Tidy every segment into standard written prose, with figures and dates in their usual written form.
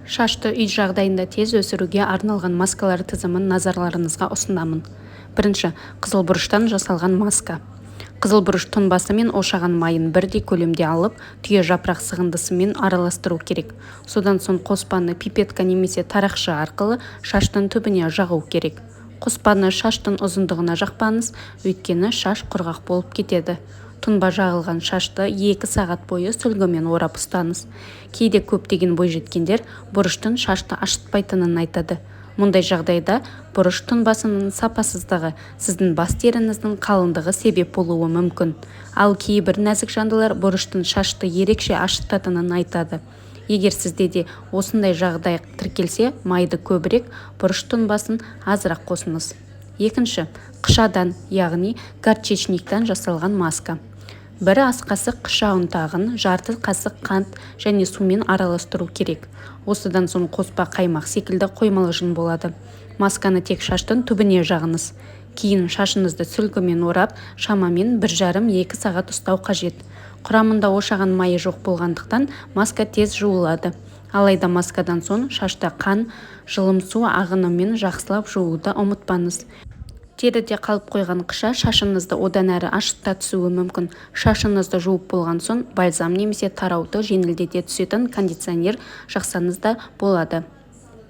Шашты үй жағдайында тез өсіруге арналған маскалар тізімін назарларыңызға ұсынамын. Бірінші, қызыл бұрыштан жасалған маска. Қызыл бұрыш тұнбасы мен ошаған майын бірдей көлемде алып, түйе жапырақ сығындысымен араластыру керек. Содан соң қоспаны пипетка немесе тарақшы арқылы шаштың түбіне жағу керек. Қоспаны шаштың ұзындығына жақпаңыз, өйткені шаш құрғақ болып кетеді. Тұнба жағылған шашты 2 сағат бойы сүлгімен орап ұстаңыз. Кейде көптеген бойжеткендер бұрыштың шашты ашытпайтынын айтады. Мұндай жағдайда бұрыш тұнбасының сапасыздығы сіздің бас теріңіздің қалыңдығы себеп болуы мүмкін. Ал кейбір нәзік жандылар бұрыштың шашты ерекше ашытатынын айтады. Егер сізде де осындай жағдай тіркелсе, майды көбірек, бұрыш тұнбасын азырақ қосыңыз. Екінші, қышадан, яғни горчичниктен жасалған маска. 1 ас қасық қыша ұнтағын жарты қасық қант және сумен араластыру керек. Осыдан соң қоспа қаймақ секілді қоймалжың болады. Масканы тек шаштың түбіне жағыңыз. Кейін шашыңызды сүлгімен орап, шамамен 1,5-2 сағат ұстау қажет. Құрамында ошаған майы жоқ болғандықтан маска тез жуылады. Алайда маскадан соң шашта қан, жылым су ағынымен жақсылап жууды ұмытпаңыз. Теріде қалып қойған қыша шашыңызды одан әрі ашыта түсуі мүмкін. Шашыңызды жуып болған соң бальзам немесе тарауды жеңілдете түсетін кондиционер жақсаңыз да болады.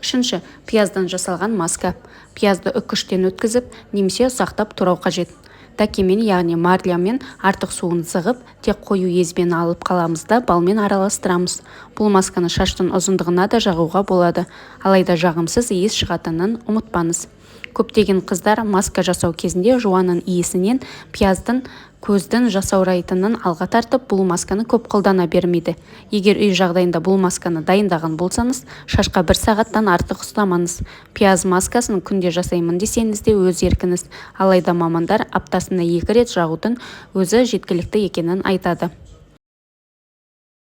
Үшінші, пияздан жасалған маска. Пиязды үккіштен өткізіп, немесе ұсақтап турау қажет. Дәкемен, яғни марлямен артық суын сығып, тек қою езбен алып қаламыз да балмен араластырамыз. Бұл масканы шаштың ұзындығына да жағуға болады. Алайда жағымсыз иіс шығатынын ұмытпаңыз. Көптеген қыздар маска жасау кезінде жуанның иісінен пияздың көздің жасаурайтынын алға тартып, бұл масканы көп қолдана бермейді. Егер үй жағдайында бұл масканы дайындаған болсаңыз, шашқа 1 сағаттан артық ұстамаңыз. Пияз маскасын күнде жасаймын десеңіз де өз еркіңіз. Алайда мамандар аптасына 2 рет жағудың өзі жеткілікті екенін айтады.